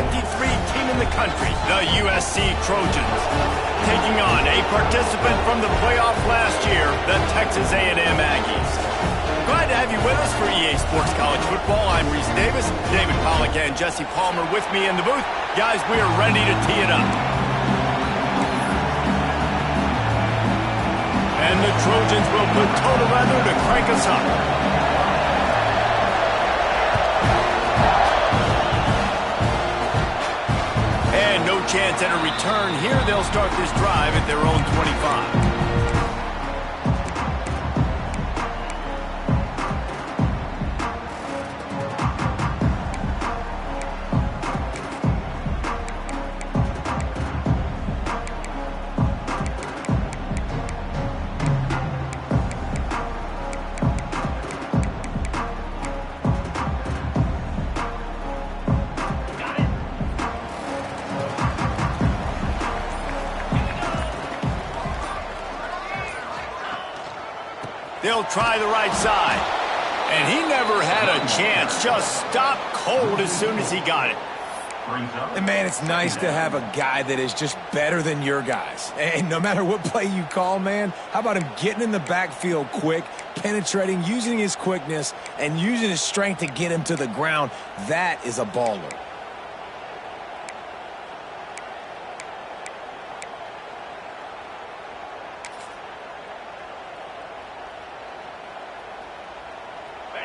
team in the country, the USC Trojans. Taking on a participant from the playoff last year, the Texas A&M Aggies. Glad to have you with us for EA Sports College Football. I'm Reese Davis, David Pollack and Jesse Palmer with me in the booth. Guys, we are ready to tee it up. And the Trojans will put total leather to crank us up. And no chance at a return here. They'll start this drive at their own 25. They'll try the right side. And he never had a chance. Just stopped cold as soon as he got it. And, man, it's nice to have a guy that is just better than your guys. And no matter what play you call, man, how about him getting in the backfield quick, penetrating, using his quickness, and using his strength to get him to the ground? That is a baller.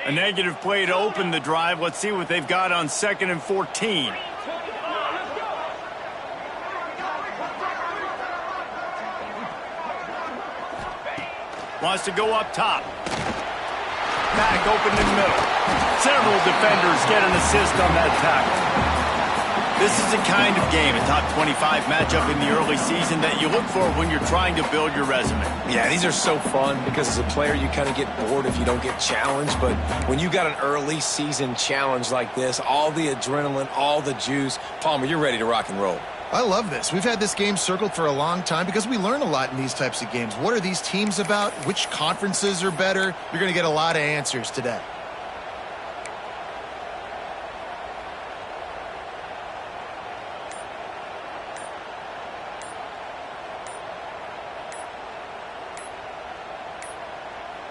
A negative play to open the drive. Let's see what they've got on 2nd and 14. Wants to go up top. Back open in the middle. Several defenders get an assist on that tackle. This is the kind of game, a top 25 matchup in the early season, that you look for when you're trying to build your resume. Yeah, these are so fun because as a player you kind of get bored if you don't get challenged. But when you got an early season challenge like this, all the adrenaline, all the juice, Palmer, you're ready to rock and roll. I love this. We've had this game circled for a long time because we learn a lot in these types of games. What are these teams about? Which conferences are better? You're going to get a lot of answers today.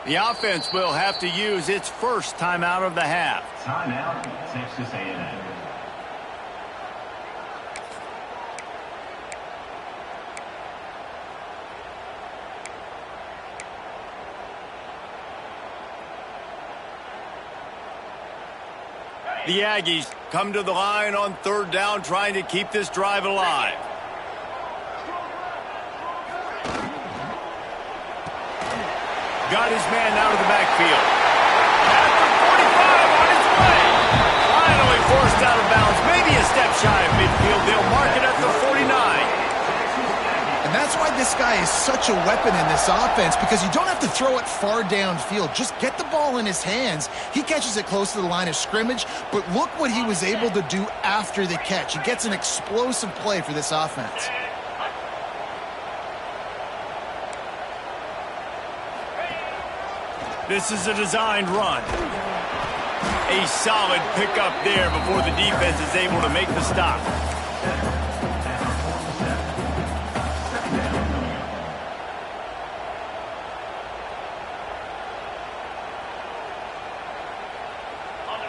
The offense will have to use its first timeout of the half. Timeout, Texas A&M. The Aggies come to the line on 3rd down, trying to keep this drive alive. Got his man out of the backfield. At the 45 on his way. Finally forced out of bounds. Maybe a step shy of midfield. They'll mark it at the 49. And that's why this guy is such a weapon in this offense, because you don't have to throw it far downfield. Just get the ball in his hands. He catches it close to the line of scrimmage, but look what he was able to do after the catch. He gets an explosive play for this offense. This is a designed run. A solid pickup there before the defense is able to make the stop.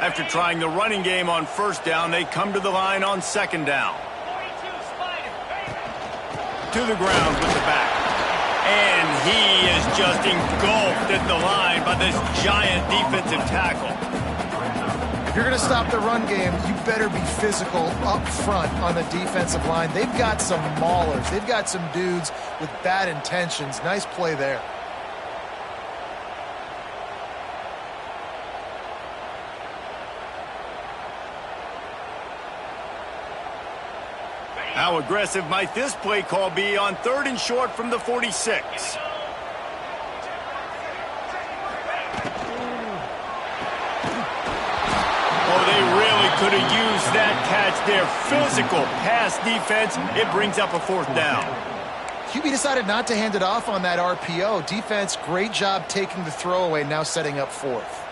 After trying the running game on 1st down, they come to the line on 2nd down. To the ground with the back. And he is just engulfed at the line by this giant defensive tackle. If you're going to stop the run game, you better be physical up front on the defensive line. They've got some maulers. They've got some dudes with bad intentions. Nice play there. How aggressive might this play call be on 3rd and short from the 46? Oh, they really could have used that catch there. Physical pass defense. It brings up a 4th down. QB decided not to hand it off on that RPO. Defense, great job taking the throwaway, now setting up 4th.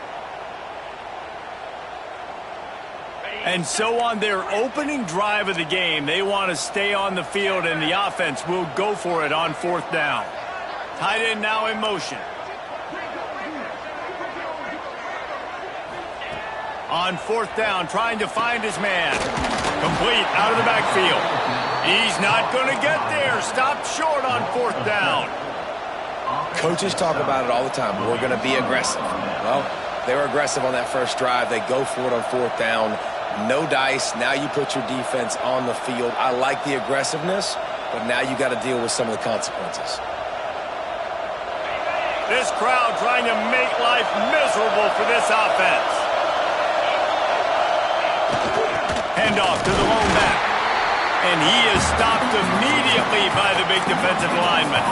And so on their opening drive of the game, they want to stay on the field, and the offense will go for it on 4th down. Tight end now in motion. On 4th down, trying to find his man. Complete out of the backfield. He's not going to get there. Stopped short on 4th down. Coaches talk about it all the time. We're going to be aggressive. Well, they were aggressive on that first drive. They go for it on 4th down. No dice. Now you put your defense on the field. I like the aggressiveness, but now you got to deal with some of the consequences. This crowd trying to make life miserable for this offense. Handoff to the lone back. And he is stopped immediately by the big defensive lineman.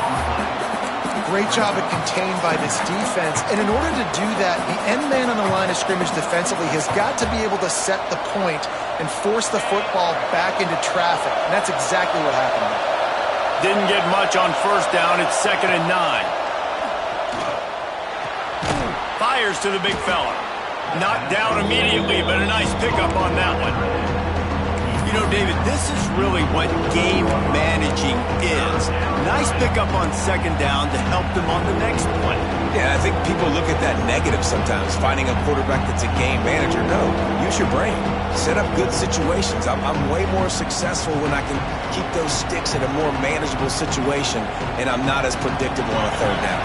Great job at contained by this defense. And in order to do that, the end man on the line of scrimmage defensively has got to be able to set the point and force the football back into traffic. And that's exactly what happened there. Didn't get much on 1st down. It's 2nd and 9. Fires to the big fella. Knocked down immediately, but a nice pickup on that one. You know, David, this is really what game managing is. Nice pickup on 2nd down to help them on the next play. Yeah, I think people look at that negative sometimes, finding a quarterback that's a game manager. No, use your brain. Set up good situations. I'm way more successful when I can keep those sticks in a more manageable situation, and I'm not as predictable on a 3rd down.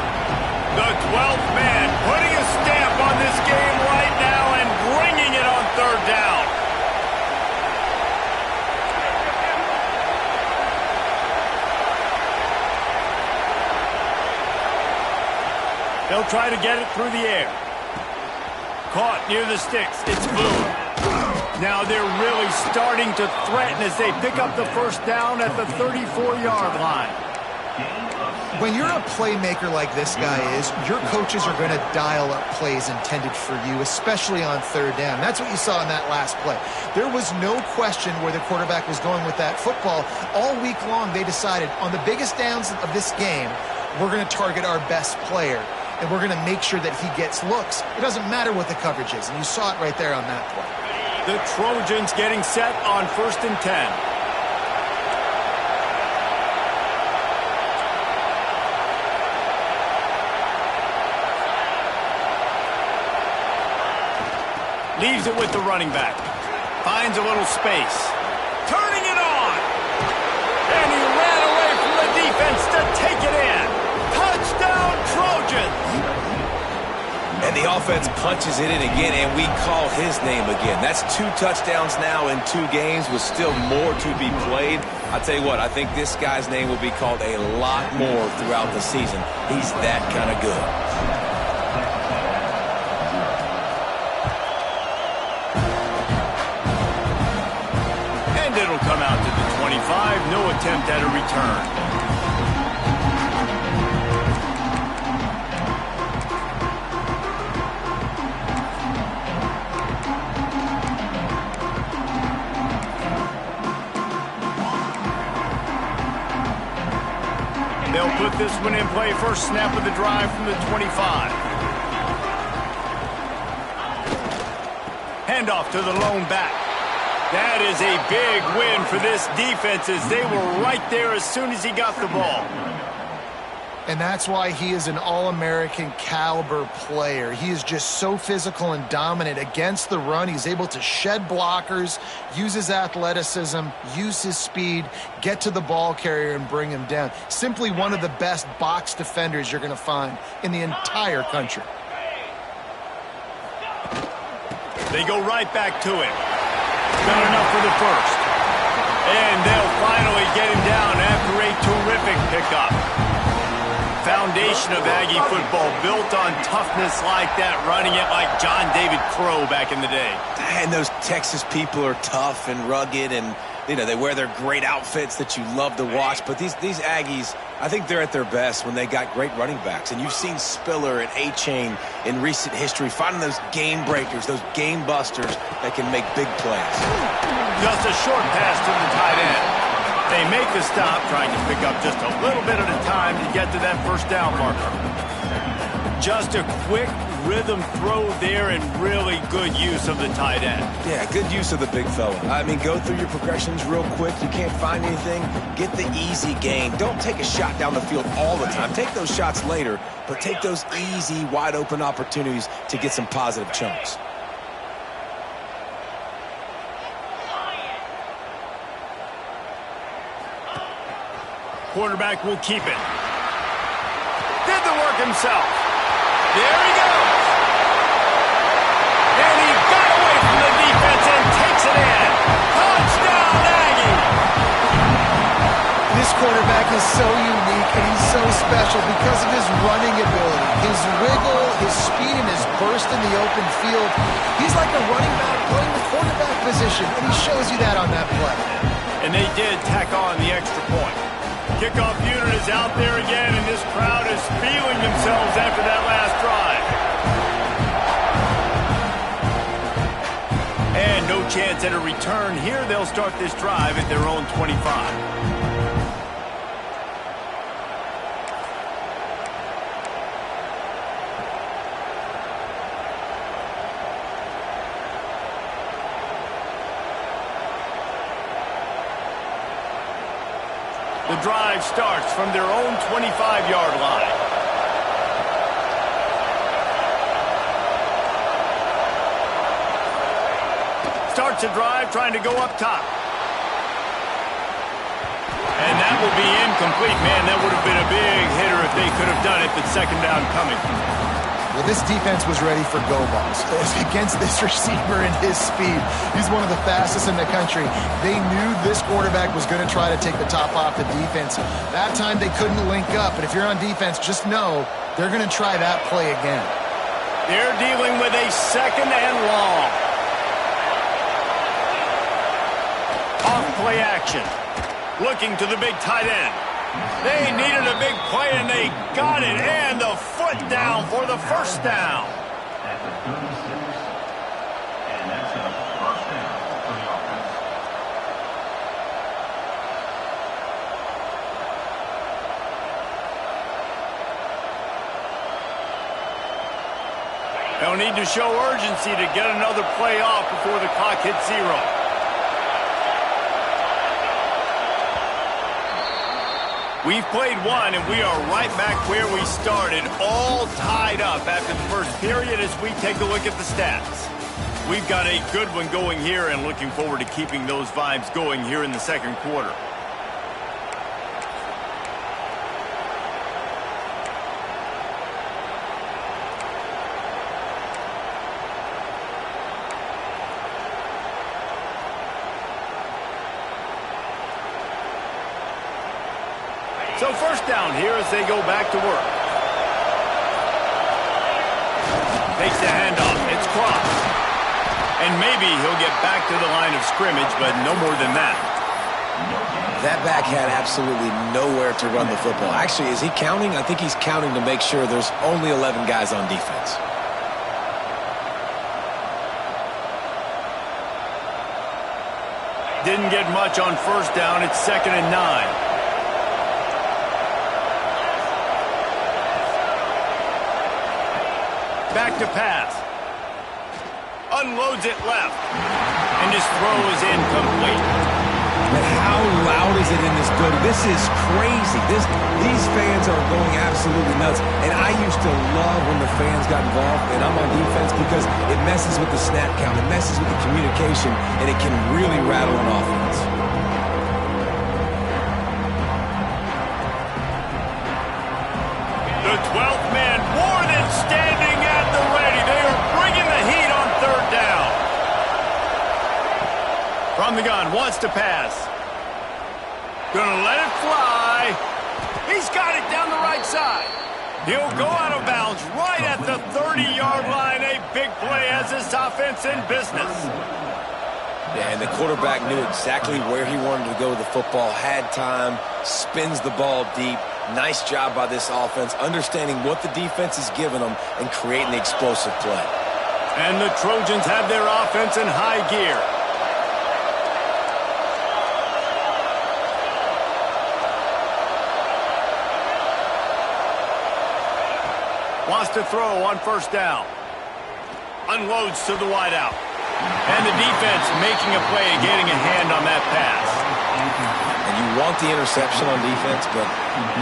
The 12th man putting a stamp on this game right now and bringing it on 3rd down. They'll try to get it through the air. Caught near the sticks. It's Boone. Now they're really starting to threaten as they pick up the 1st down at the 34-yard line. When you're a playmaker like this guy is, your coaches are going to dial up plays intended for you, especially on 3rd down. That's what you saw in that last play. There was no question where the quarterback was going with that football. All week long, they decided on the biggest downs of this game, we're going to target our best player, and we're going to make sure that he gets looks. It doesn't matter what the coverage is, and you saw it right there on that play. The Trojans getting set on 1st and 10. Leaves it with the running back. Finds a little space. Turning it on. And he ran away from the defense to take it in. Touchdown, Trojans. And the offense punches it in again, and we call his name again. That's 2 touchdowns now in 2 games with still more to be played. I'll tell you what, I think this guy's name will be called a lot more throughout the season. He's that kind of good. It'll come out to the 25. No attempt at a return. They'll put this one in play. First snap of the drive from the 25. Handoff to the lone back. That is a big win for this defense as they were right there as soon as he got the ball. And that's why he is an All-American caliber player. He is just so physical and dominant against the run. He's able to shed blockers, use his athleticism, use his speed, get to the ball carrier and bring him down. Simply one of the best box defenders you're going to find in the entire country. They go right back to him. Got enough for the first. And they'll finally get him down after a terrific pickup. Foundation of Aggie football built on toughness like that, running it like John David Crow back in the day. And those Texas people are tough and rugged, and you know they wear their great outfits that you love to watch. But these Aggies, I think they're at their best when they got great running backs. And you've seen Spiller and A-Chain in recent history finding those game breakers, those game busters that can make big plays. Just a short pass to the tight end. They make the stop, trying to pick up just a little bit at a time to get to that first down marker. Just a quick, rhythm throw there and really good use of the tight end. Yeah, good use of the big fella. I mean, go through your progressions real quick. You can't find anything, get the easy gain. Don't take a shot down the field all the time. Take those shots later, but take those easy, wide-open opportunities to get some positive chunks. Quarterback will keep it. Did the work himself. There he goes. And he got away from the defense and takes it in. Touchdown, Aggie. This quarterback is so unique and he's so special because of his running ability, his wiggle, his speed, and his burst in the open field. He's like a running back playing the quarterback position, and he shows you that on that play. And they did tack on the extra point. Kickoff unit is out there again, and this crowd is feeling themselves after that last drive. And no chance at a return here. They'll start this drive at their own 25. The drive starts from their own 25-yard line. Starts a drive trying to go up top. And that will be incomplete. Man, that would have been a big hitter if they could have done it, but second down coming. Well, this defense was ready for go balls. Against this receiver and his speed, he's one of the fastest in the country. They knew this quarterback was going to try to take the top off the defense. That time they couldn't link up, but if you're on defense, just know they're going to try that play again. They're dealing with a second and long. Off play action. Looking to the big tight end. They needed a big play, and they got it, and the foot down for the first down. At the 36, and that's a first down for the offense. They'll need to show urgency to get another play off before the clock hits zero. We've played one, and we are right back where we started, all tied up after the first period as we take a look at the stats. We've got a good one going here and looking forward to keeping those vibes going here in the second quarter. So first down here as they go back to work. Takes the handoff. It's crossed. And maybe he'll get back to the line of scrimmage, but no more than that. That back had absolutely nowhere to run the football. Actually, is he counting? I think he's counting to make sure there's only 11 guys on defense. Didn't get much on first down. It's 2nd and 9. Back to pass. Unloads it left. And his throw is incomplete. But how loud is it in this building? This is crazy. These fans are going absolutely nuts. And I used to love when the fans got involved, and I'm on defense, because it messes with the snap count. It messes with the communication, and it can really rattle an offense. The 12th man more than standing at the ready. They are bringing the heat on third down. From the gun, wants to pass. Gonna let it fly. He's got it down the right side. He'll go out of bounds right at the 30-yard line. A big play as this offense in business. Yeah, and the quarterback knew exactly where he wanted to go with the football, had time, spins the ball deep. Nice job by this offense, understanding what the defense is giving them and creating the explosive play. And the Trojans have their offense in high gear. Wants to throw on first down. unloads to the wideout. And the defense making a play and getting a hand on that pass. And you want the interception on defense, but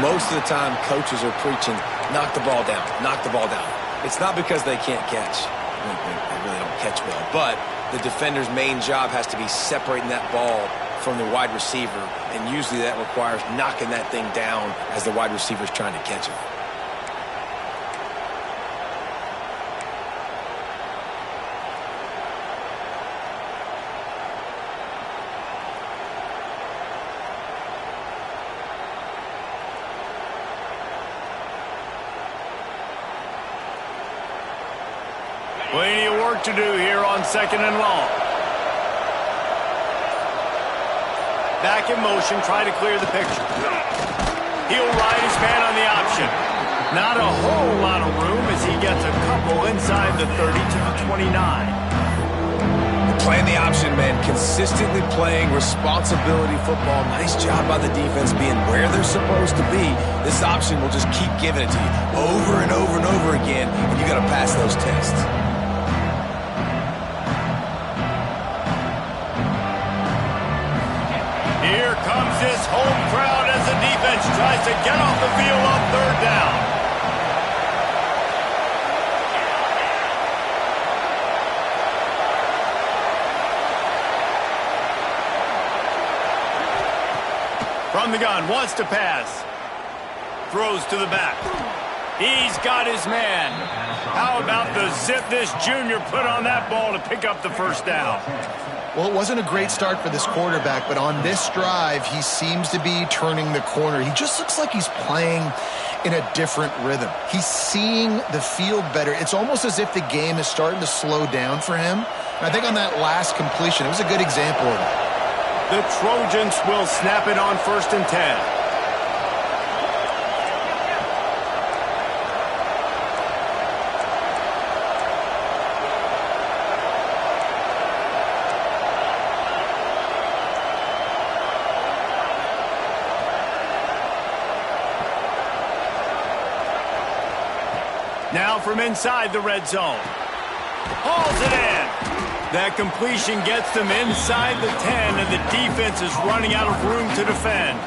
most of the time coaches are preaching, knock the ball down, knock the ball down. It's not because they can't catch. They really don't catch well. But the defender's main job has to be separating that ball from the wide receiver, and usually that requires knocking that thing down as the wide receiver's trying to catch it. Plenty of work to do here on 2nd and long. Back in motion, try to clear the picture. He'll ride his man on the option. Not a whole lot of room as he gets a couple inside the 30 to the 29. Playing the option, man. Consistently playing responsibility football. Nice job by the defense being where they're supposed to be. This option will just keep giving it to you over and over and over again, and you got to pass those tests. Here comes this home crowd as the defense tries to get off the field on 3rd down. From the gun, wants to pass. Throws to the back. He's got his man. How about the zip this junior put on that ball to pick up the 1st down? Well, it wasn't a great start for this quarterback, but on this drive, he seems to be turning the corner. He just looks like he's playing in a different rhythm. He's seeing the field better. It's almost as if the game is starting to slow down for him. And I think on that last completion, it was a good example of it. The Trojans will snap it on 1st and 10. Now from inside the red zone. Hauls it in. That completion gets them inside the 10, and the defense is running out of room to defend.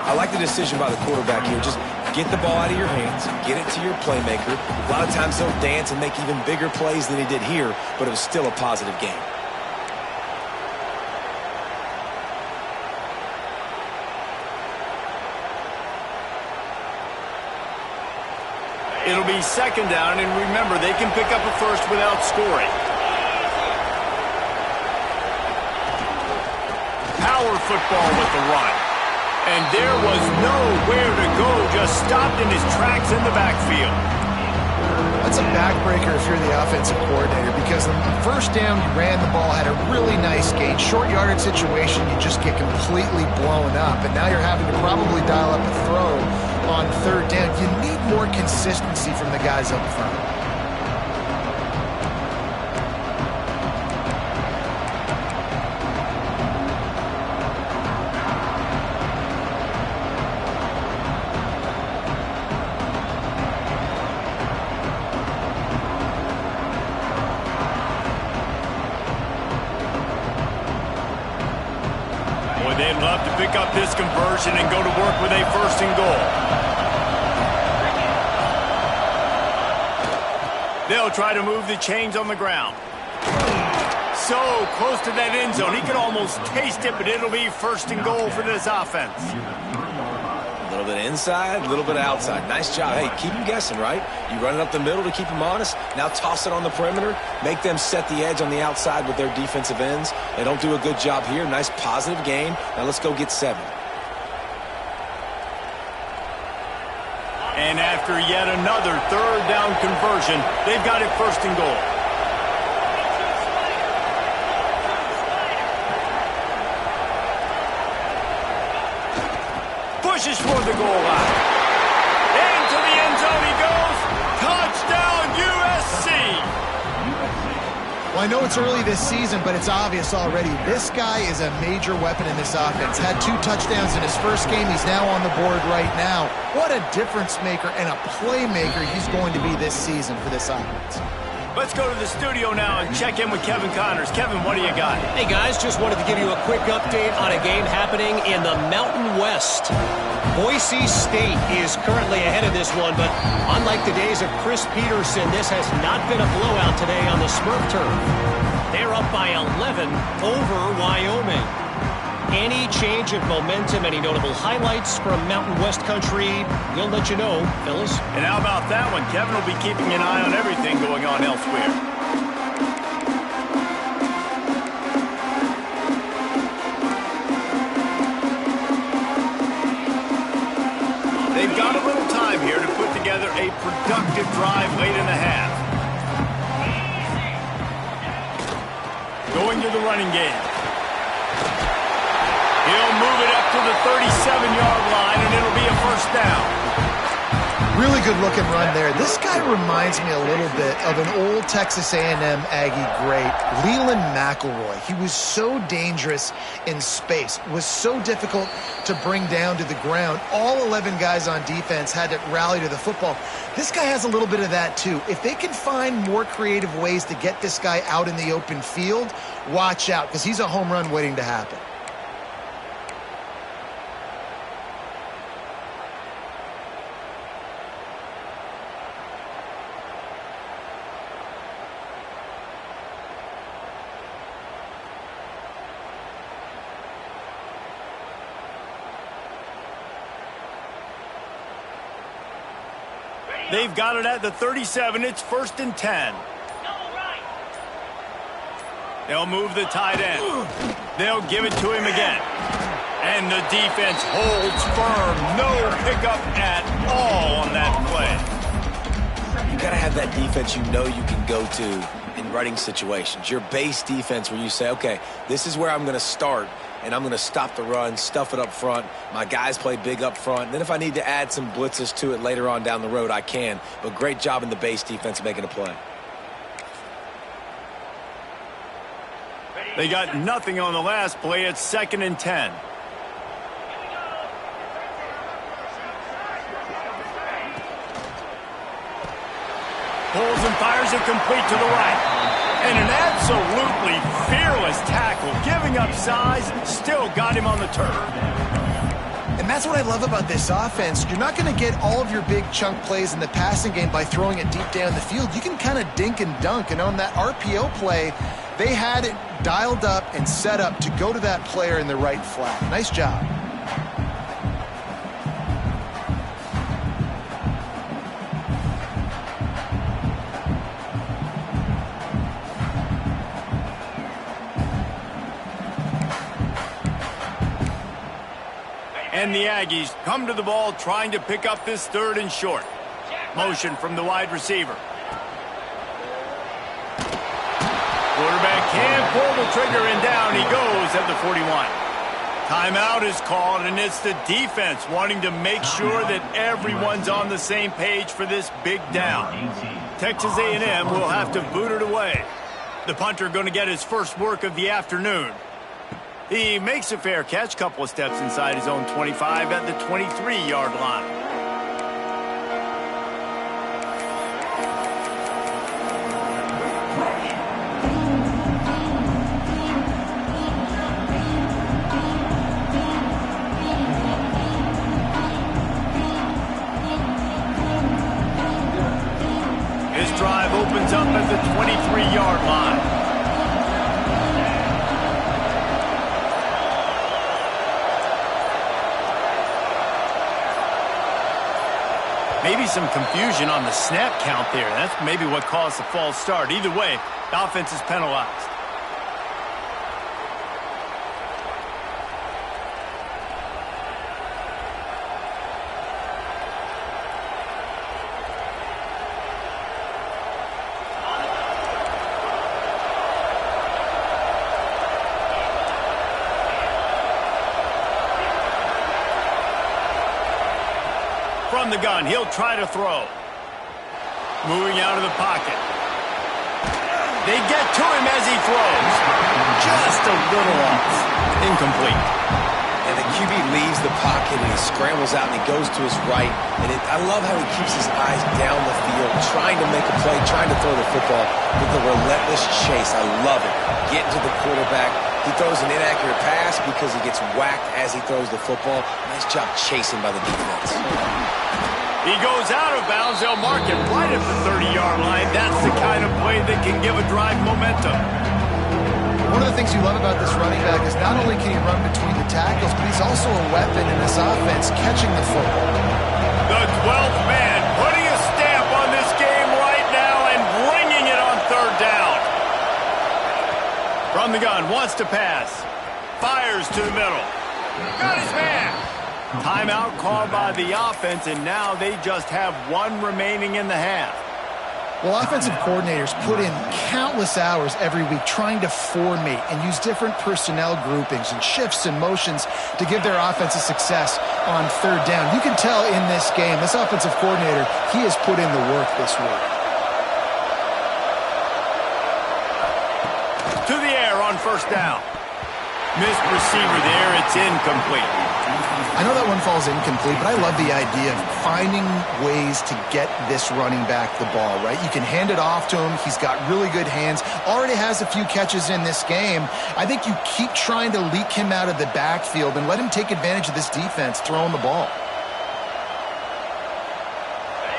I like the decision by the quarterback here. Just get the ball out of your hands, get it to your playmaker. A lot of times they'll dance and make even bigger plays than he did here, but it was still a positive game. It'll be 2nd down, and remember, they can pick up a 1st without scoring. Power football with the run. And there was nowhere to go, just stopped in his tracks in the backfield. That's a backbreaker if you're the offensive coordinator, because the 1st down, you ran the ball, had a really nice gain. Short yardage situation, you just get completely blown up, and now you're having to probably dial up a throw on 3rd down. You need more consistency from the guys up front. Boy, they'd love to pick up this conversion and go to work with a 1st and goal. They'll try to move the chains on the ground. So close to that end zone. He could almost taste it, but it'll be 1st and goal for this offense. A little bit inside, a little bit outside. Nice job. Hey, keep them guessing, right? You run it up the middle to keep them honest. Now toss it on the perimeter. Make them set the edge on the outside with their defensive ends. They don't do a good job here. Nice positive game. Now let's go get 7. And after yet another 3rd down conversion, they've got it 1st and goal. Pushes for the goal line. Into the end zone he goes. Touchdown USC. Well, I know it's early this season, but it's obvious already. This guy is a major weapon in this offense. Had 2 touchdowns in his 1st game. He's now on the board right now. What a difference maker and a playmaker he's going to be this season for this offense. Let's go to the studio now and check in with Kevin Connors. Kevin, what do you got? Hey, guys, just wanted to give you a quick update on a game happening in the Mountain West. Boise State is currently ahead of this one, but unlike the days of Chris Peterson, this has not been a blowout today on the Smurf turf. They're up by 11 over Wyoming. Any change of momentum, any notable highlights from Mountain West country, we'll let you know, fellas. And how about that one? Kevin will be keeping an eye on everything going on elsewhere. They've got a little time here to put together a productive drive late in the half. Going to the running game. He'll move it up to the 37-yard line, and it'll be a first down. Really good looking run there. This guy reminds me a little bit of an old Texas A&M Aggie great, Leland McElroy. He was so dangerous in space, was so difficult to bring down to the ground. All 11 guys on defense had to rally to the football. This guy has a little bit of that too. If they can find more creative ways to get this guy out in the open field, watch out, because he's a home run waiting to happen. They've got it at the 37. It's 1st and 10. They'll move the tight end. They'll give it to him again. And the defense holds firm. No pickup at all on that play. You got to have that defense you know you can go to in running situations. Your base defense where you say, okay, this is where I'm going to start, and I'm going to stop the run, stuff it up front. My guys play big up front. And then if I need to add some blitzes to it later on down the road, I can. But great job in the base defense making a play. They got nothing on the last play. It's 2nd and 10. Pulls and fires it complete to the right. And an absolutely fearless tackle, giving up size, still got him on the turf. And that's what I love about this offense. You're not going to get all of your big chunk plays in the passing game by throwing it deep down the field. You can kind of dink and dunk. And on that RPO play, they had it dialed up and set up to go to that player in the right flat. Nice job. And the Aggies come to the ball trying to pick up this 3rd and short. Motion from the wide receiver. Quarterback can pull the trigger, and down he goes at the 41. Timeout is called, and it's the defense wanting to make sure that everyone's on the same page for this big down. Texas A&M will have to boot it away. The punter going to get his first work of the afternoon. He makes a fair catch, couple of steps inside his own 25 at the 23-yard line. His drive opens up at the 23-yard line. Maybe some confusion on the snap count there. That's maybe what caused the false start. Either way, the offense is penalized. From the gun, he'll try to throw. Moving out of the pocket. They get to him as he throws. Just a little off. Incomplete. And the QB leaves the pocket and he scrambles out and he goes to his right. And I love how he keeps his eyes down the field, trying to make a play, trying to throw the football with a relentless chase. I love it. Getting to the quarterback. He throws an inaccurate pass because he gets whacked as he throws the football. Nice job chasing by the defense. He goes out of bounds. They'll mark it right at the 30-yard line. That's the kind of play that can give a drive momentum. One of the things you love about this running back is not only can he run between the tackles, but he's also a weapon in this offense catching the football. The 12th man putting a stamp on this game right now and bringing it on third down. From the gun, wants to pass. Fires to the middle. Got his man. Timeout called by the offense, and now they just have one remaining in the half. Well, offensive coordinators put in countless hours every week trying to formate and use different personnel groupings and shifts and motions to give their offense a success on third down. You can tell in this game, this offensive coordinator, he has put in the work this week. To the air on first down. Missed receiver there. It's incomplete. I know that one falls incomplete, but I love the idea of finding ways to get this running back the ball, right? You can hand it off to him. He's got really good hands. Already has a few catches in this game. I think you keep trying to leak him out of the backfield and let him take advantage of this defense throwing the ball.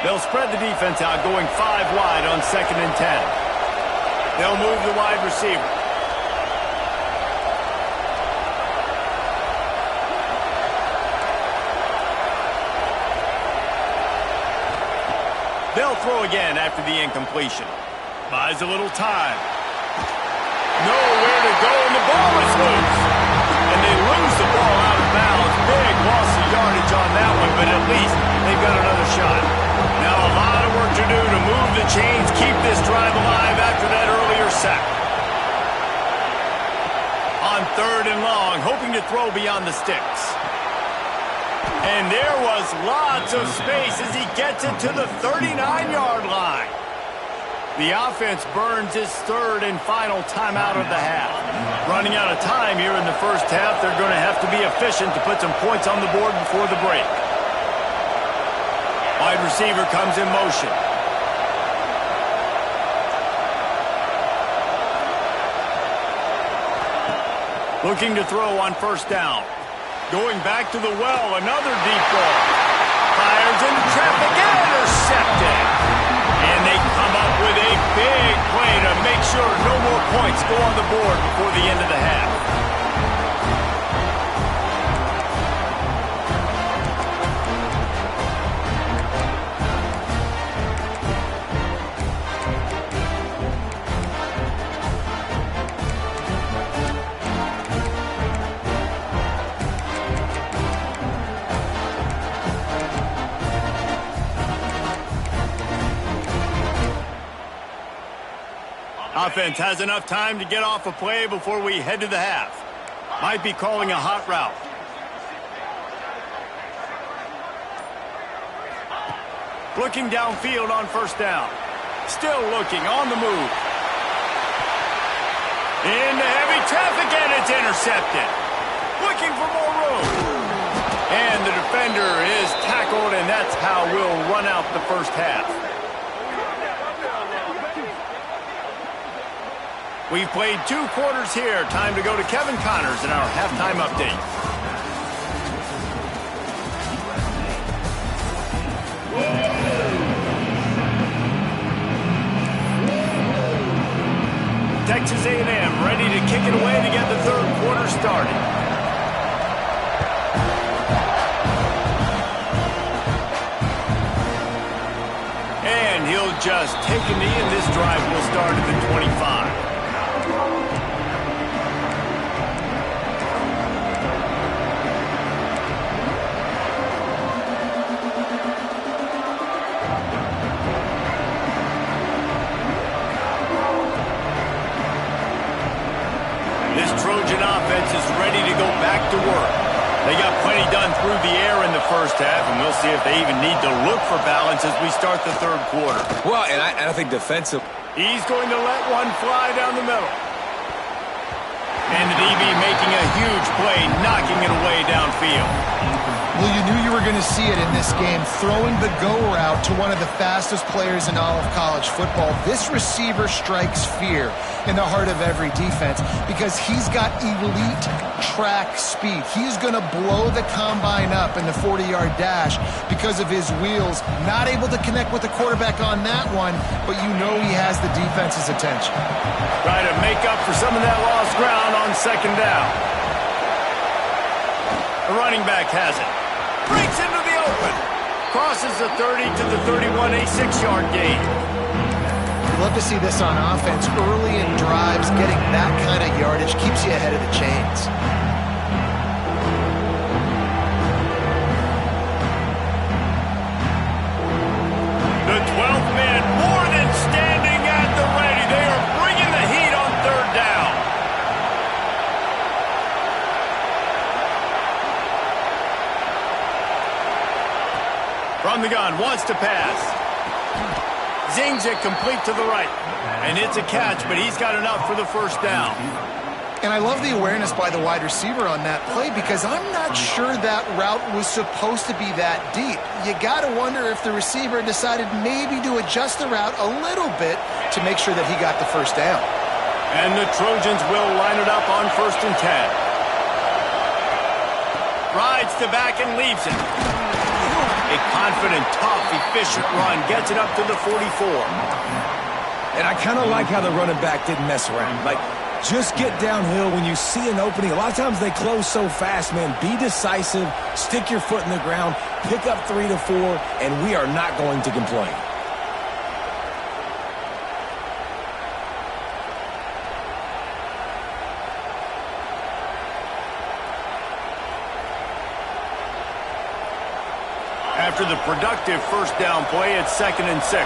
They'll spread the defense out, going 5 wide on 2nd and 10. They'll move the wide receiver. They'll throw again after the incompletion. Buys a little time. Nowhere to go, and the ball is loose. And they lose the ball out of bounds. Big loss of yardage on that one, but at least they've got another shot. Now a lot of work to do to move the chains, keep this drive alive after that earlier sack. On 3rd and long, hoping to throw beyond the sticks. And there was lots of space as he gets it to the 39-yard line. The offense burns its 3rd and final timeout of the half. Running out of time here in the first half, they're going to have to be efficient to put some points on the board before the break. Wide receiver comes in motion. Looking to throw on first down. Going back to the well, another deep ball. Fires into traffic and intercepted. And they come up with a big play to make sure no more points go on the board before the end of the half. Offense has enough time to get off a play before we head to the half. Might be calling a hot route. Looking downfield on first down. Still looking on the move. Into heavy traffic and it's intercepted. Looking for more room. And the defender is tackled, and that's how we'll run out the first half. We've played 2 quarters here. Time to go to Kevin Connors in our halftime update. Texas A&M ready to kick it away to get the 3rd quarter started. And he'll just take a knee, and this drive will start at the 25. This Trojan offense is ready to go back to work. They got plenty done through the air in the first half, and we'll see if they even need to look for balance as we start the 3rd quarter. Well, and I think defensive. He's going to let one fly down the middle. And the DB making a huge play, knocking it away downfield. Well, you knew you were going to see it in this game, throwing the go route to one of the fastest players in all of college football. This receiver strikes fear in the heart of every defense because he's got elite track speed. He's going to blow the combine up in the 40-yard dash because of his wheels. Not able to connect with the quarterback on that one, but you know he has the defense's attention. Try to make up for some of that lost ground on second down. The running back has it. Breaks into the open. Crosses the 30 to the 31, a 6-yard gain. Love to see this on offense. Early in drives, getting that kind of yardage keeps you ahead of the chains. The 12th man more than standing at the ready. They are bringing the heat on third down. From the gun, wants to pass. Zings it complete to the right. And it's a catch, but he's got enough for the first down. And I love the awareness by the wide receiver on that play because I'm not sure that route was supposed to be that deep. You got to wonder if the receiver decided maybe to adjust the route a little bit to make sure that he got the first down. And the Trojans will line it up on 1st and 10. Rides the back and leaves it. A confident, tough, efficient run gets it up to the 44. And I kind of like how the running back didn't mess around. Like, just get downhill when you see an opening. A lot of times they close so fast, man. Be decisive, stick your foot in the ground, pick up 3 to 4, and we are not going to complain. After the productive first down play, it's 2nd and 6.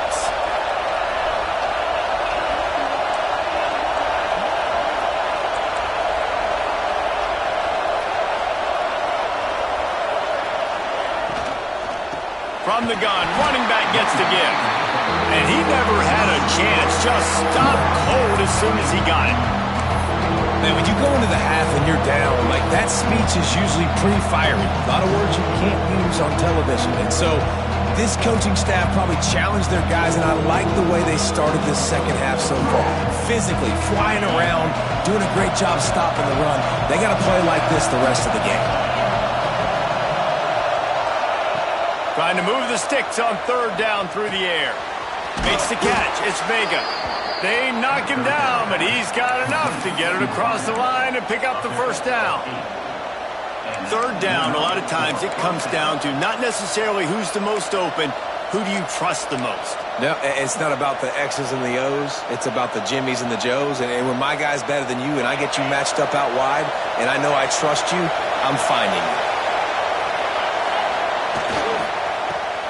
From the gun, running back gets the give. And he never had a chance, just stopped cold as soon as he got it. Man, when you go into the half and you're down, like, that speech is usually pretty fiery. A lot of words you can't use on television. And so this coaching staff probably challenged their guys, and I like the way they started this second half so far. Physically, flying around, doing a great job stopping the run. They got to play like this the rest of the game. Trying to move the sticks on 3rd down through the air. Makes the catch. It's Vega. They knock him down, but he's got enough to get it across the line and pick up the first down. 3rd down, a lot of times it comes down to not necessarily who's the most open, who do you trust the most? No, it's not about the X's and the O's. It's about the Jimmies and the Joes. And when my guy's better than you and I get you matched up out wide and I know I trust you, I'm finding you.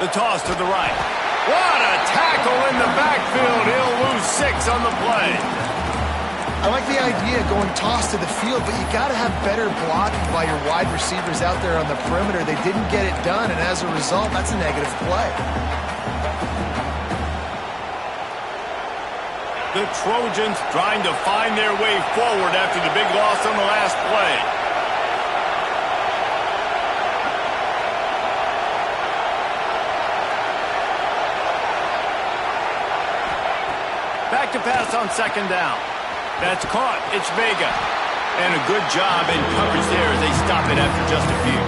The toss to the right. What a tackle in the backfield. He'll lose 6 on the play. I like the idea of going toss to the field, but you got to have better blocking by your wide receivers out there on the perimeter. They didn't get it done, and as a result, that's a negative play. The Trojans trying to find their way forward after the big loss on the last play. Back to pass on 2nd down. That's caught. It's Vega. And a good job in coverage there as they stop it after just a few.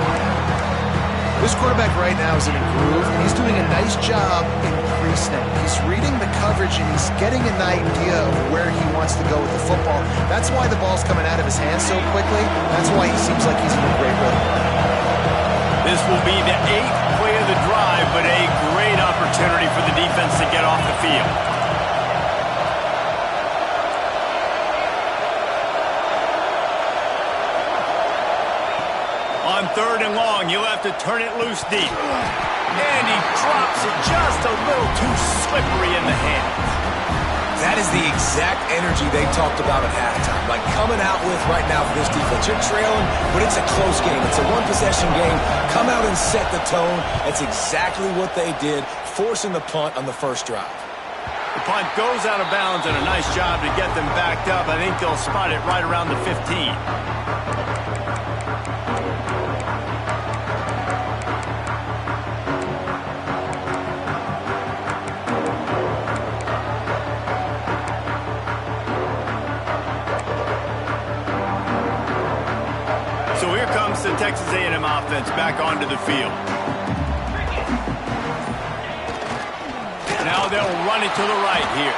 This quarterback right now is in a groove, and he's doing a nice job in pre-snap. He's reading the coverage, and he's getting an idea of where he wants to go with the football. That's why the ball's coming out of his hands so quickly. That's why he seems like he's in a great rhythm. This will be the 8th play of the drive, but a great opportunity for the defense to get off the field. On 3rd and long, you'll have to turn it loose deep. And he drops it just a little too slippery in the hands. That is the exact energy they talked about at halftime. Like, coming out with right now for this defense. You're trailing, but it's a close game. It's a one-possession game. Come out and set the tone. That's exactly what they did, forcing the punt on the first drive. The punt goes out of bounds, and a nice job to get them backed up. I think they'll spot it right around the 15. So here comes the Texas A&M offense back onto the field. Now they'll run it to the right here.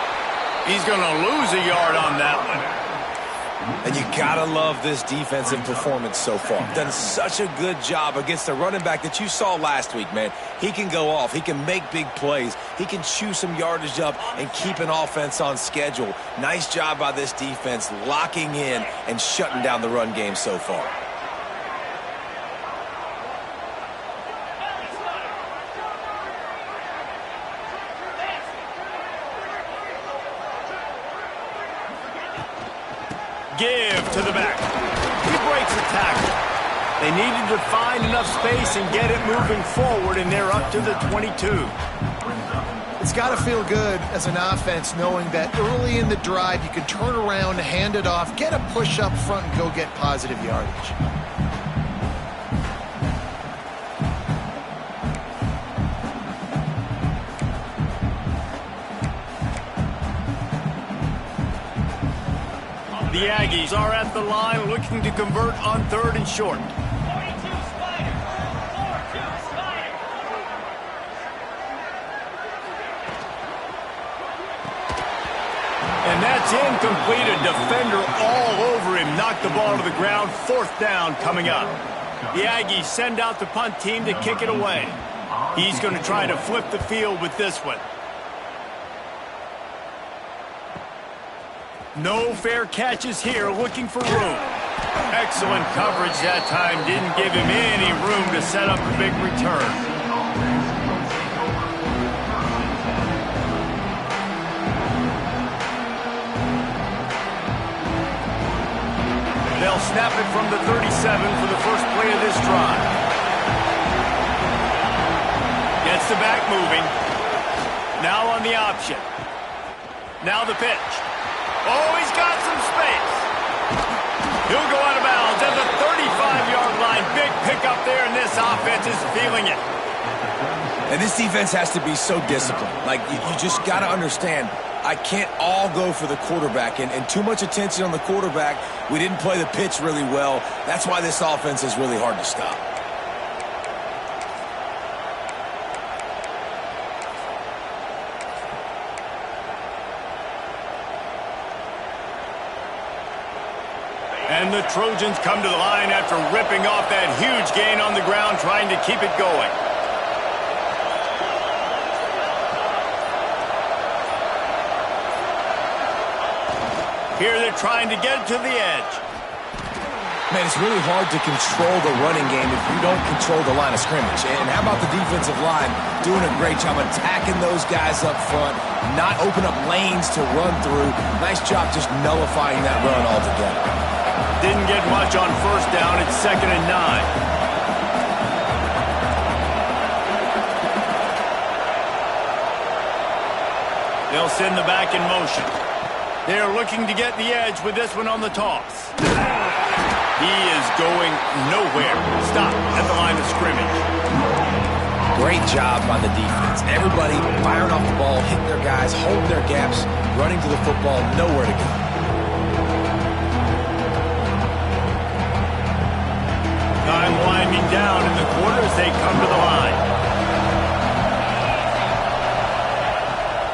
He's going to lose a yard on that one. And you gotta love this defensive performance so far. Done such a good job against the running back that you saw last week, man. He can go off. He can make big plays. He can chew some yardage up and keep an offense on schedule. Nice job by this defense locking in and shutting down the run game so far. Give to the back. He breaks the tackle. They needed to find enough space and get it moving forward, and they're up to the 22. It's got to feel good as an offense knowing that early in the drive you can turn around, hand it off, get a push up front, and go get positive yardage. The Aggies are at the line looking to convert on 3rd and short. And that's incomplete. A defender all over him. Knocked the ball to the ground. 4th down coming up. The Aggies send out the punt team to kick it away. He's going to try to flip the field with this one. No fair catches here, looking for room. Excellent coverage that time. Didn't give him any room to set up a big return. They'll snap it from the 37 for the first play of this drive. Gets the back moving. Now on the option. Now the pitch. Oh, he's got some space. He'll go out of bounds at the 35-yard line. Big pickup there, and this offense is feeling it. And this defense has to be so disciplined. Like, you just got to understand, I can't all go for the quarterback. And too much attention on the quarterback. We didn't play the pitch really well. That's why this offense is really hard to stop. And the Trojans come to the line after ripping off that huge gain on the ground, trying to keep it going. Here they're trying to get it to the edge. Man, it's really hard to control the running game if you don't control the line of scrimmage. And how about the defensive line doing a great job attacking those guys up front, not open up lanes to run through. Nice job just nullifying that run altogether. Didn't get much on 1st down. It's 2nd and 9. They'll send the back in motion. They're looking to get the edge with this one on the toss. He is going nowhere. Stop at the line of scrimmage. Great job by the defense. Everybody firing off the ball, hitting their guys, holding their gaps, running to the football, nowhere to go. Time winding down in the quarter as they come to the line.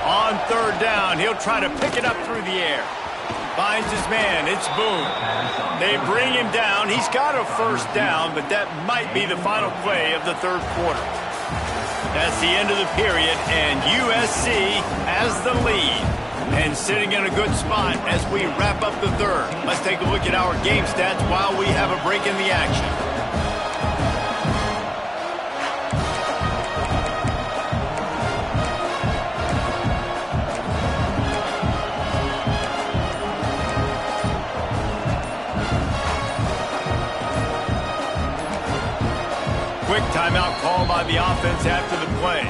On 3rd down, he'll try to pick it up through the air. Finds his man. It's Boone. They bring him down. He's got a 1st down, but that might be the final play of the 3rd quarter. That's the end of the period, and USC has the lead. And sitting in a good spot as we wrap up the 3rd. Let's take a look at our game stats while we have a break in the action. Quick timeout call by the offense after the play.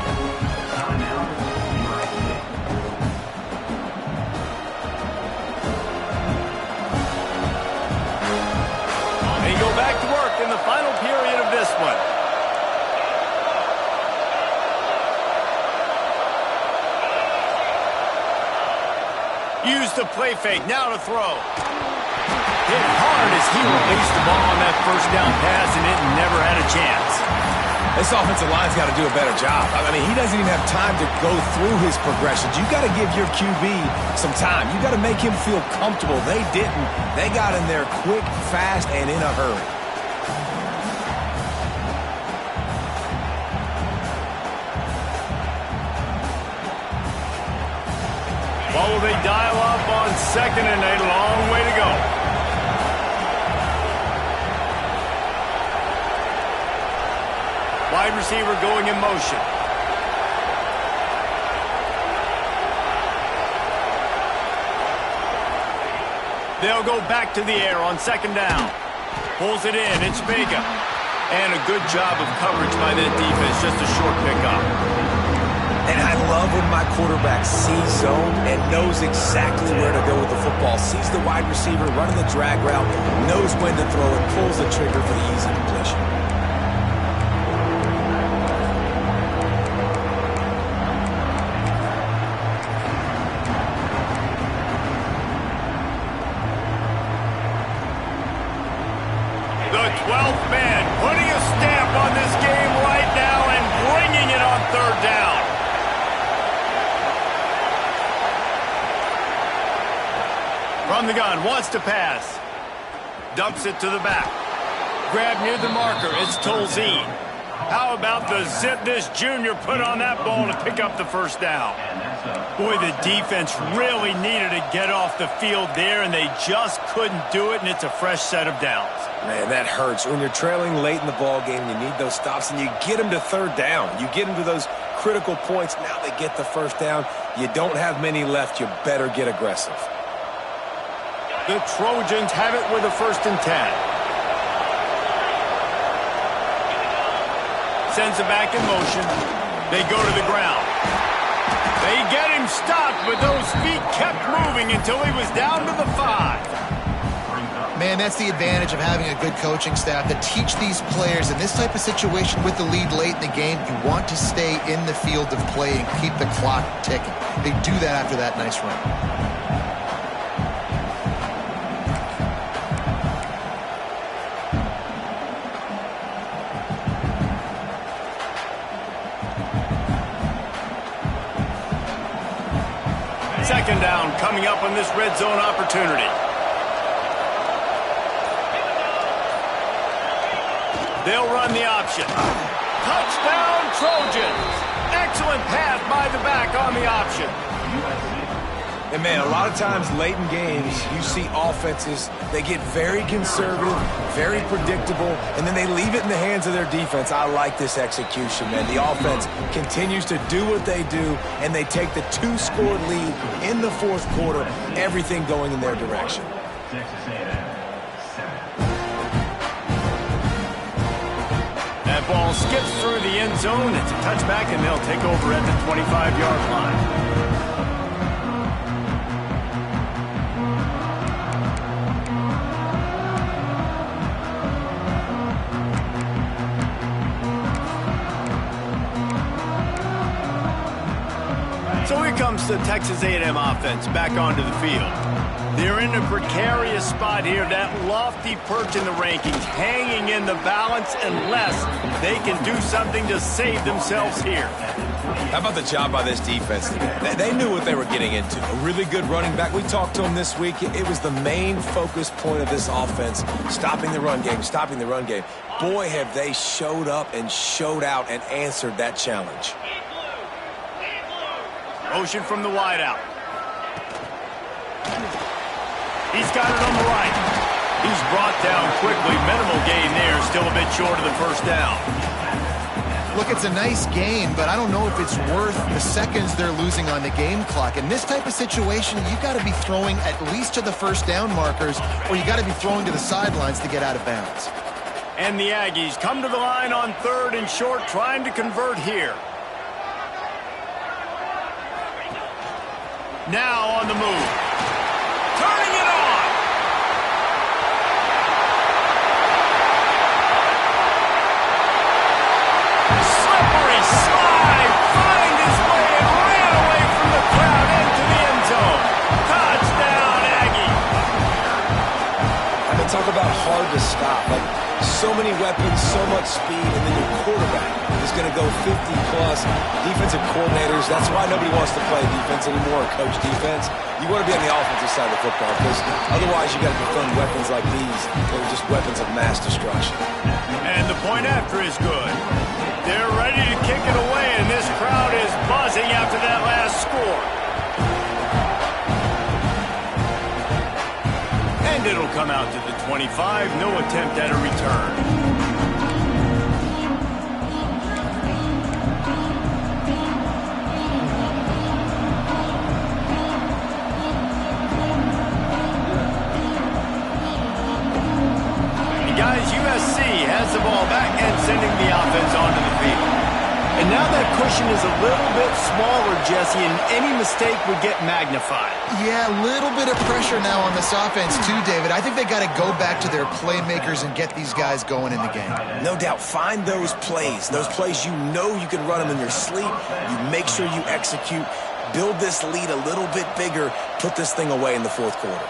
Use the play fake, now to throw. Hit hard as he released the ball on that first down pass, and it never had a chance. This offensive line's got to do a better job. I mean, he doesn't even have time to go through his progressions. You got to give your QB some time. You got to make him feel comfortable. They didn't. They got in there quick, fast, and in a hurry. What will they dial up on 2nd and 8? A long way to go. Wide receiver going in motion. They'll go back to the air on 2nd down. Pulls it in. It's Vega. And a good job of coverage by that defense. Just a short pickup. And I love when my quarterback sees zone and knows exactly where to go with the football. Sees the wide receiver running the drag route, knows when to throw it, pulls the trigger for the easy completion. The 12th man putting a stamp on this game right now and bringing it on 3rd down. From the gun, wants to pass. Dumps it to the back. Grab near the marker, it's Tolzien. How about the zip this junior put on that ball to pick up the 1st down? Boy, the defense really needed to get off the field there, and they just couldn't do it, and it's a fresh set of downs. Man, that hurts. When you're trailing late in the ball game, you need those stops, and you get them to 3rd down. You get them to those critical points. Now they get the 1st down. You don't have many left. You better get aggressive. The Trojans have it with a 1st and 10. Sends it back in motion. They go to the ground. They get him stopped, but those feet kept moving until he was down to the 5. Man, that's the advantage of having a good coaching staff that teach these players in this type of situation with the lead late in the game. You want to stay in the field of play and keep the clock ticking. They do that after that nice run. Second down coming up on this red zone opportunity. They'll run the option. Touchdown, Trojans. Excellent pass by the back on the option. And, man, a lot of times late in games, you see offenses, they get very conservative, very predictable, and then they leave it in the hands of their defense. I like this execution, man. The offense continues to do what they do, and they take the 2-score lead in the 4th quarter, everything going in their direction. That ball skips through the end zone. It's a touchback, and they'll take over at the 25-yard line. So here comes the Texas A&M offense back onto the field. They're in a precarious spot here, that lofty perch in the rankings, hanging in the balance unless they can do something to save themselves here. How about the job by this defense today? They knew what they were getting into. A really good running back. We talked to him this week. It was the main focus point of this offense, stopping the run game, stopping the run game. Boy, have they showed up and showed out and answered that challenge. Motion from the wideout. He's got it on the right. He's brought down quickly. Minimal gain there. Still a bit short of the 1st down. Look, it's a nice gain, but I don't know if it's worth the seconds they're losing on the game clock. In this type of situation, you got to be throwing at least to the 1st down markers, or you got to be throwing to the sidelines to get out of bounds. And the Aggies come to the line on 3rd and short, trying to convert here. Now on the move. Turning it on. Slippery slide. Find his way and ran away from the crowd into the end zone. so many weapons, so much speed, and then your quarterback is going to go 50-plus. Defensive coordinators, that's why nobody wants to play defense anymore or coach defense. You want to be on the offensive side of the football because otherwise you got to defend weapons like these that are just weapons of mass destruction. And the point after is good. They're ready to kick it away, and this crowd is buzzing after that last score. And it'll come out to the 25. No attempt at a return. Guys, USC has the ball back and sending the offense onto the field. And now that cushion is a little bit smaller, Jesse, and any mistake would get magnified. Yeah, a little bit of pressure now on this offense too, David. I think they got to go back to their playmakers and get these guys going in the game. No doubt. Find those plays you know you can run them in your sleep. You make sure you execute. Build this lead a little bit bigger. Put this thing away in the fourth quarter.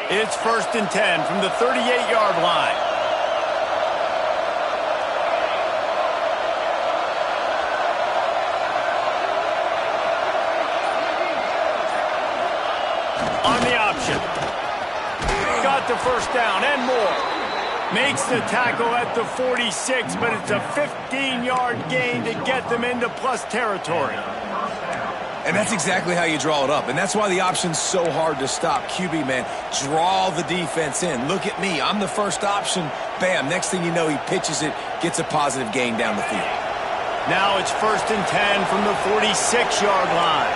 It's 1st and 10 from the 38-yard line. On the option. Got the first down and more. Makes the tackle at the 46, but it's a 15-yard gain to get them into plus territory. And that's exactly how you draw it up. And that's why the option's so hard to stop. QB, man, draw the defense in. Look at me. I'm the first option. Bam. Next thing you know, he pitches it, gets a positive gain down the field. Now it's 1st and 10 from the 46-yard line.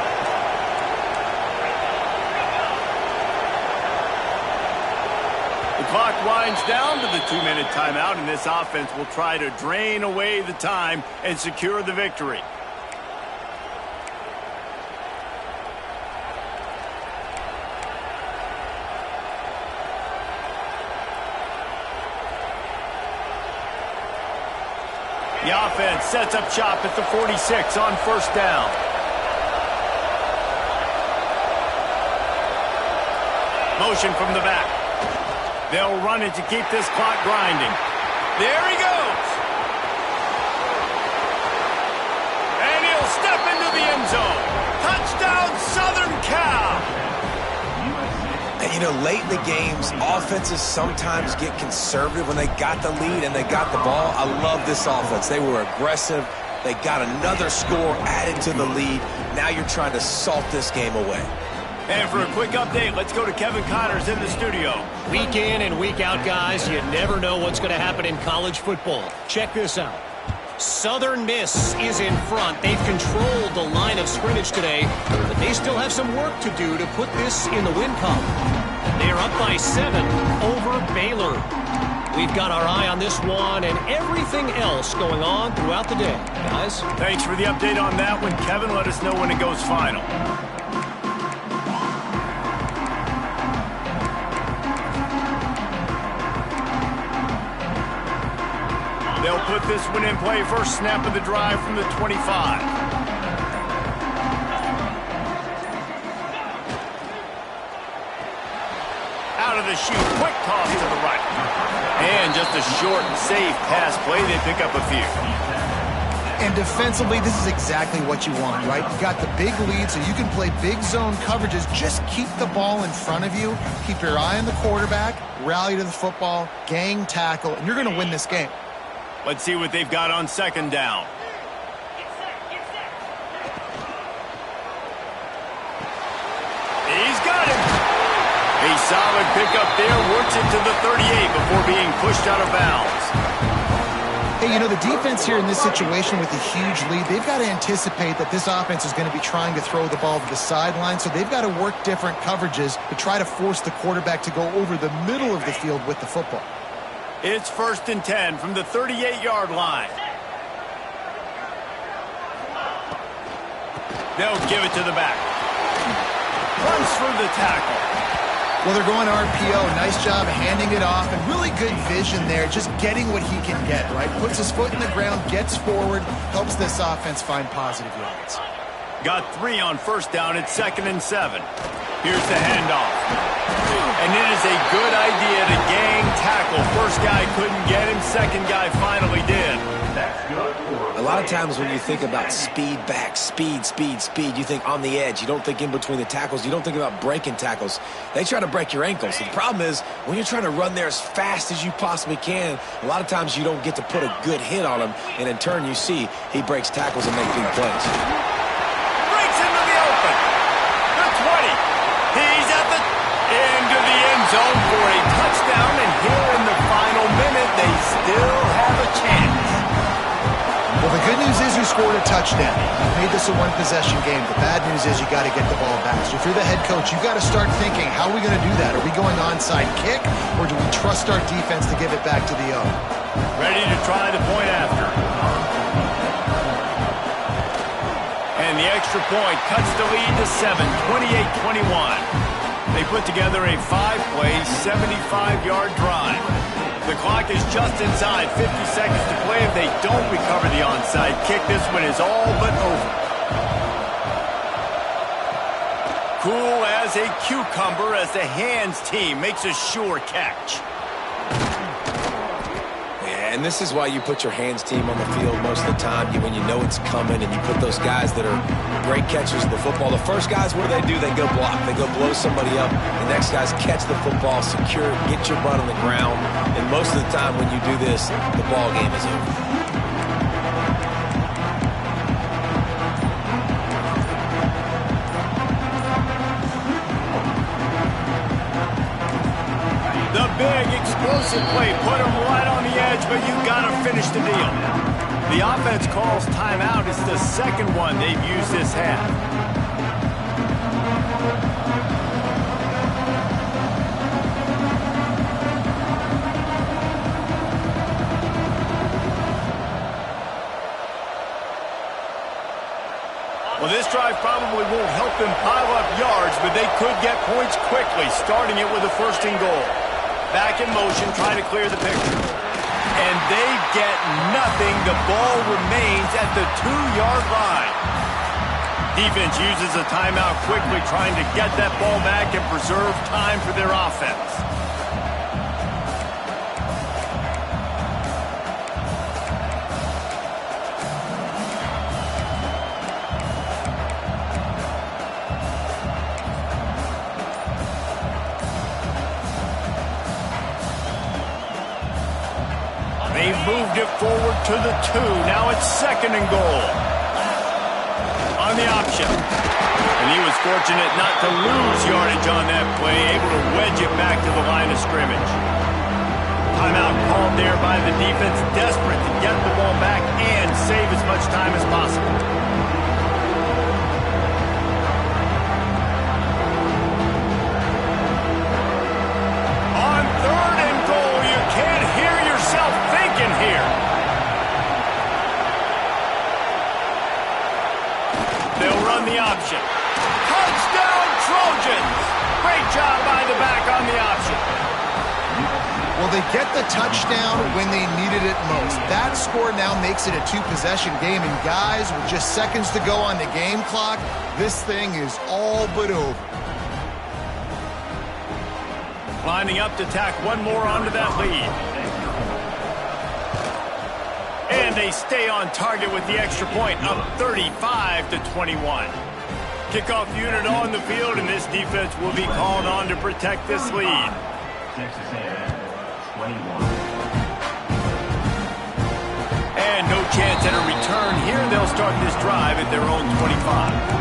The clock winds down to the 2-minute timeout, and this offense will try to drain away the time and secure the victory. The offense sets up shop at the 46 on 1st down. Motion from the back. They'll run it to keep this clock grinding. There he goes. And he'll step into the end zone. Touchdown, Southern Cal. And, you know, late in the games, offenses sometimes get conservative when they got the lead and they got the ball. I love this offense. They were aggressive. They got another score added to the lead. Now you're trying to salt this game away. And for a quick update, let's go to Kevin Connors in the studio. Week in and week out, guys, you never know what's going to happen in college football. Check this out. Southern Miss is in front. They've controlled the line of scrimmage today, but they still have some work to do to put this in the win column. They are up by 7 over Baylor. We've got our eye on this one and everything else going on throughout the day. Guys? Thanks for the update on that one, Kevin. Let us know when it goes final. They'll put this one in play. First snap of the drive from the 25. Out of the chute, quick toss to the right. And just a short and safe pass play. They pick up a few. And defensively, this is exactly what you want, right? You've got the big lead, so you can play big zone coverages. Just keep the ball in front of you. Keep your eye on the quarterback, rally to the football, gang tackle, and you're going to win this game. Let's see what they've got on 2nd down. He's got him. A solid pickup there. Works it to the 38 before being pushed out of bounds. Hey, you know, the defense here in this situation with a huge lead, they've got to anticipate that this offense is going to be trying to throw the ball to the sideline, so they've got to work different coverages to try to force the quarterback to go over the middle of the field with the football. It's 1st and 10 from the 38-yard line. They'll give it to the back. Runs through the tackle. Well, they're going RPO. Nice job handing it off, and really good vision there, just getting what he can get, right? Puts his foot in the ground, gets forward, helps this offense find positive yards. Got 3 on first down at 2nd and 7. Here's the handoff. And it is a good idea to gang tackle. First guy couldn't get him, second guy finally did. A lot of times when you think about speed back, speed, you think on the edge. You don't think in between the tackles. You don't think about breaking tackles. They try to break your ankles. The problem is when you're trying to run there as fast as you possibly can, a lot of times you don't get to put a good hit on him, and in turn you see he breaks tackles and makes big plays. Breaks into the open. The 20. He's at the end of the end zone for a touchdown, and here in the final minute, they still have a chance. Well, the good news is you scored a touchdown. You made this a one-possession game. The bad news is you got to get the ball back. So if you're the head coach, you got to start thinking, how are we going to do that? Are we going onside kick, or do we trust our defense to give it back to the O? Ready to try the point after. And the extra point cuts the lead to 7, 28-21. They put together a 5-play, 75-yard drive. The clock is just inside 50 seconds to play. If they don't recover the onside kick, this one is all but over. Cool as a cucumber as the hands team makes a sure catch. And this is why you put your hands team on the field most of the time when you know it's coming, and you put those guys that are great catchers of the football. The first guys, what do? They go block. They go blow somebody up. The next guys catch the football, secure it, get your butt on the ground. And most of the time when you do this, the ball game is over. The big explosive play put him right on the edge, but you got to finish the deal. The offense calls timeout. It's the second one they've used this half. Well, this drive probably won't help them pile up yards, but they could get points quickly, starting it with a 1st and goal. Back in motion, trying to clear the picture. And they get nothing. The ball remains at the 2-yard line. Defense uses a timeout quickly, trying to get that ball back and preserve time for their offense. They've moved it forward to the 2. Now it's 2nd and goal. On the option. And he was fortunate not to lose yardage on that play, able to wedge it back to the line of scrimmage. Timeout called there by the defense, desperate to get the ball back and save as much time as possible. On 3rd and goal, you can't hear yourself thinking here. They'll run the option. Touchdown, Trojans! Great job by the back on the option. Well, they get the touchdown when they needed it most. That score now makes it a 2-possession game, and guys, with just seconds to go on the game clock, this thing is all but over. Lining up to tack one more onto that lead. And they stay on target with the extra point, up 35-21. Kickoff unit on the field, and this defense will be called on to protect this lead. Texas A&M, 21. And no chance at a return here. They'll start this drive at their own 25.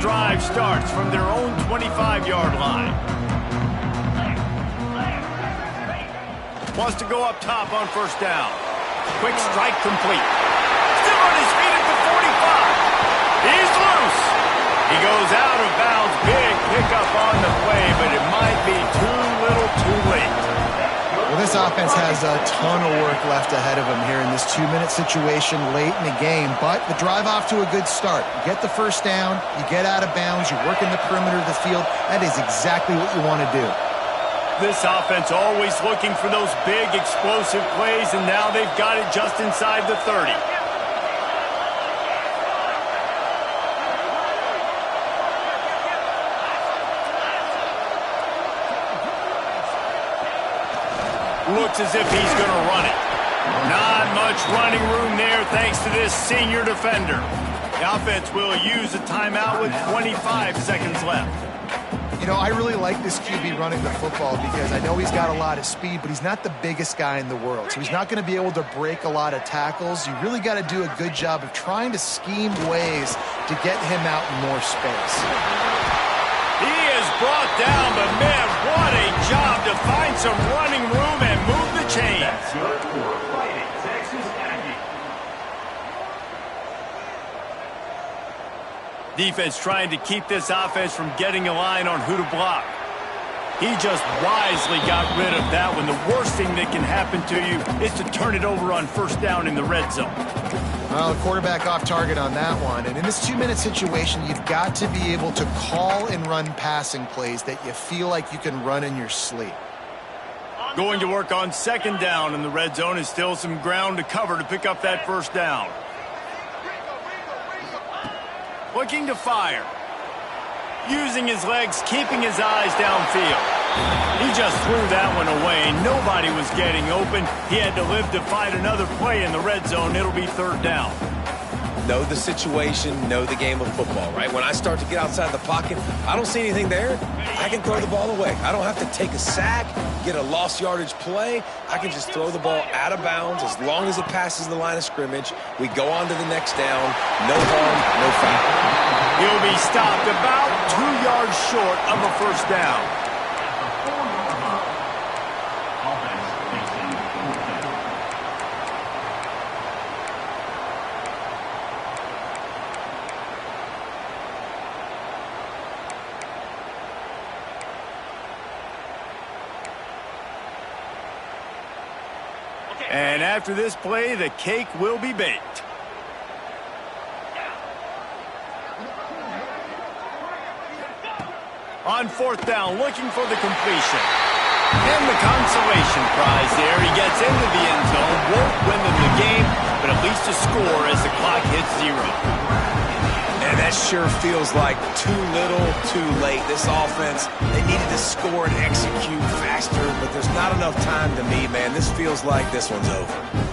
Drive starts from their own 25-yard line. Wants to go up top on 1st down. Quick strike complete. Still on his feet at the 45. He's loose. He goes out of bounds. Big pickup on the play, but it might be too little too late. Well, this offense has a ton of work left ahead of them here in this 2-minute situation late in the game, but the drive off to a good start. You get the first down, you get out of bounds, you work in the perimeter of the field. That is exactly what you want to do. This offense always looking for those big explosive plays, and now they've got it just inside the 30. Looks as if he's going to run it. Not much running room there thanks to this senior defender. The offense will use a timeout with 25 seconds left. You know, I really like this QB running the football because I know he's got a lot of speed, but he's not the biggest guy in the world. So he's not going to be able to break a lot of tackles. You really got to do a good job of trying to scheme ways to get him out in more space. He is brought down, but man, what a job to find some running room and move the chains. That's good for Fighting Texas Aggies. Defense trying to keep this offense from getting a line on who to block. He just wisely got rid of that one. The worst thing that can happen to you is to turn it over on first down in the red zone. Well, the quarterback off target on that one. And in this 2-minute situation, you've got to be able to call and run passing plays that you feel like you can run in your sleep. Going to work on second down in the red zone is still some ground to cover to pick up that first down. Looking to fire. Using his legs, keeping his eyes downfield. He just threw that one away. Nobody was getting open. He had to live to fight another play in the red zone. It'll be third down. Know the situation, know the game of football, right? When I start to get outside the pocket, I don't see anything there, I can throw the ball away. I don't have to take a sack, get a lost yardage play. I can just throw the ball out of bounds as long as it passes the line of scrimmage. We go on to the next down. No harm, no foul. He'll be stopped about 2 yards short of a first down. Offense facing fourth down. And after this play, the cake will be baked. On fourth down, looking for the completion. And the consolation prize there. He gets into the end zone, won't win them the game, but at least a score as the clock hits 0. And that sure feels like too little, too late. This offense, they needed to score and execute faster, but there's not enough time to me, man. This feels like this one's over.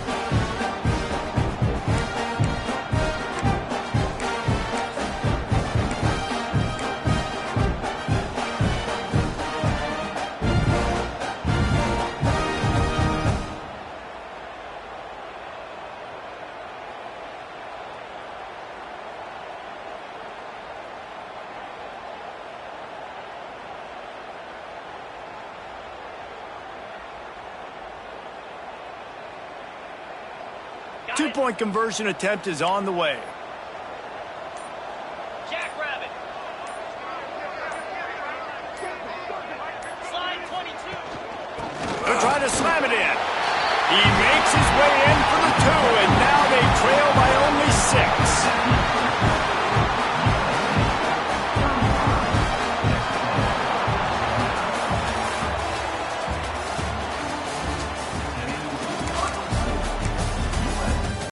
Two-point conversion attempt is on the way.